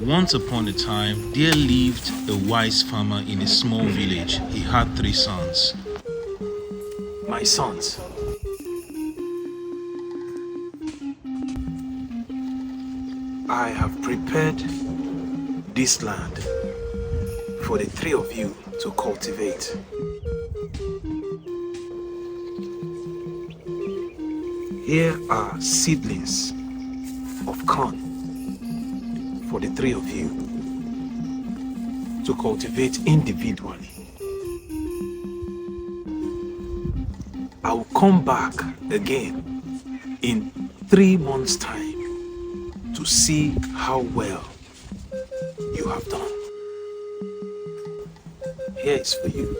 Once upon a time, there lived a wise farmer in a small village. He had 3 sons. My sons, I have prepared this land for the 3 of you to cultivate. Here are seedlings of corn for the 3 of you to cultivate individually. I will come back again in 3 months' time to see how well you have done. Here is for you.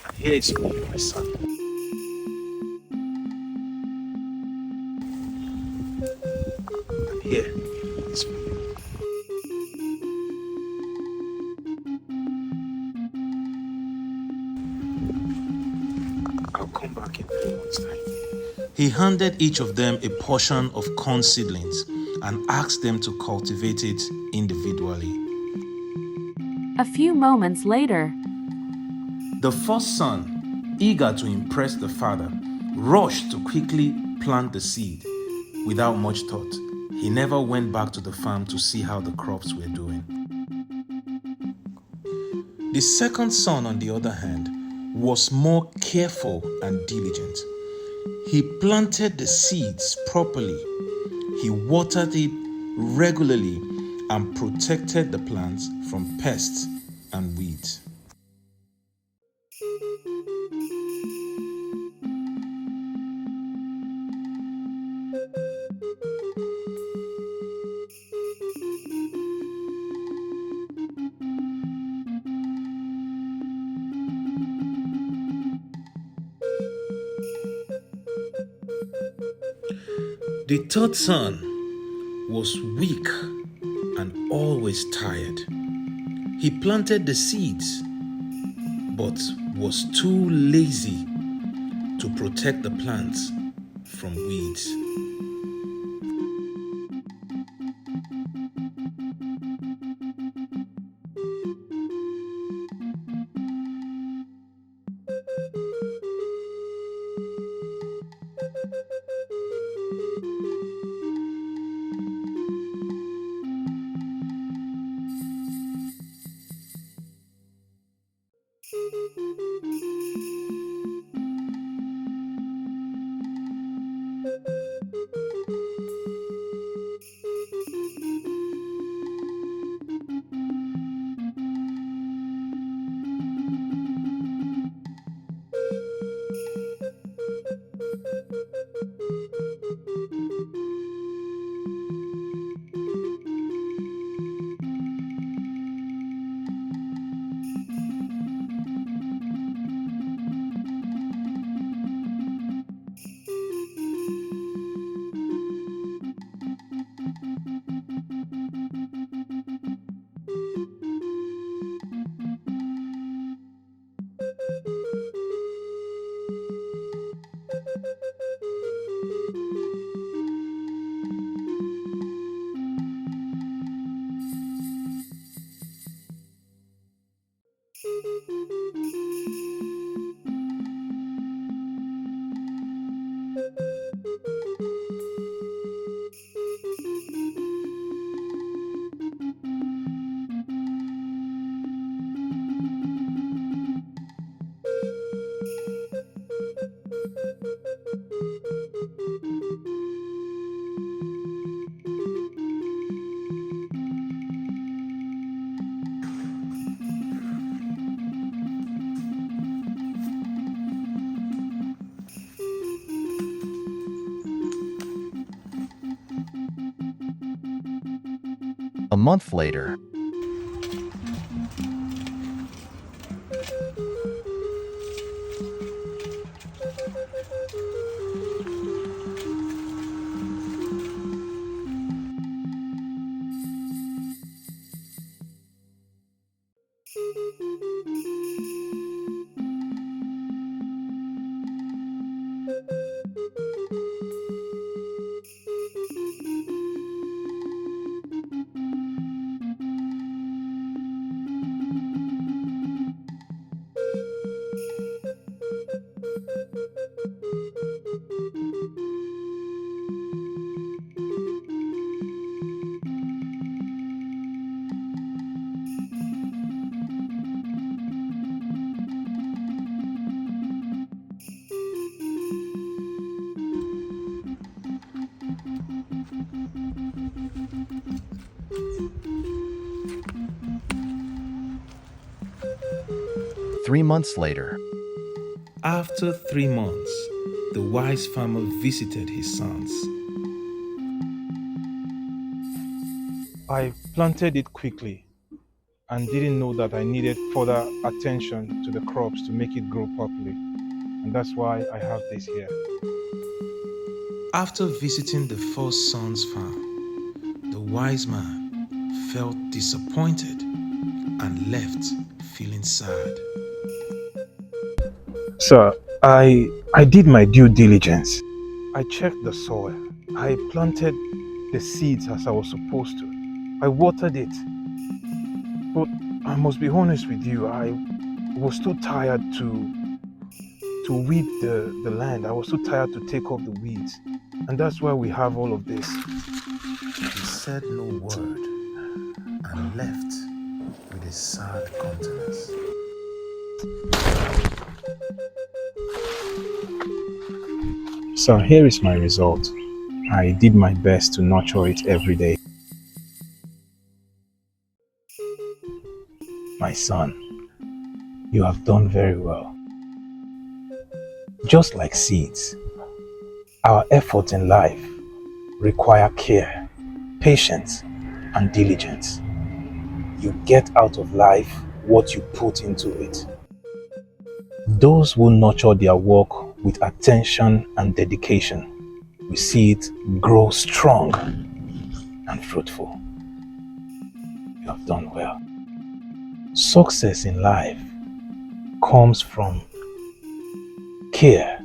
And here is for you, my son. And here is for you. I'll come back in 3 months' time. He handed each of them a portion of corn seedlings and asked them to cultivate it individually. A few moments later, The first son, eager to impress the father, rushed to quickly plant the seed. Without much thought, he never went back to the farm to see how the crops were doing. The second son, on the other hand, was more careful and diligent. He planted the seeds properly. He watered it regularly and protected the plants from pests and weeds. The third son was weak and always tired. He planted the seeds, but was too lazy to protect the plants from weeds. A month later, 3 months later. After 3 months, the wise farmer visited his sons. I planted it quickly and didn't know that I needed further attention to the crops to make it grow properly. And that's why I have this here. After visiting the first son's farm, the wise man felt disappointed and left feeling sad. Sir, I did my due diligence. I checked the soil. I planted the seeds as I was supposed to. I watered it. But I must be honest with you, I was too tired to weed the land. I was too tired to take off the weeds. And that's why we have all of this. He said no word and left with a sad countenance. So here is my result. I did my best to nurture it every day. My son, you have done very well. Just like seeds, our efforts in life require care, patience, and diligence. You get out of life what you put into it. Those who nurture their work with attention and dedication will see it grow strong and fruitful. You have done well. Success in life comes from care,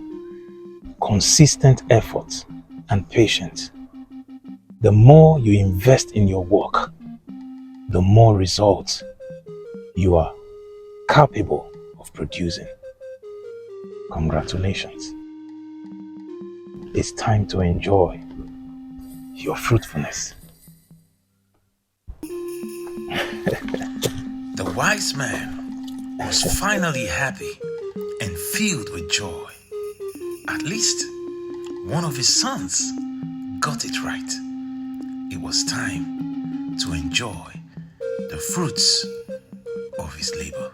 consistent effort, and patience. The more you invest in your work, the more results you are capable of producing. Congratulations. It's time to enjoy your fruitfulness. The wise man was finally happy and filled with joy. At least one of his sons got it right. It was time to enjoy the fruits of his labor.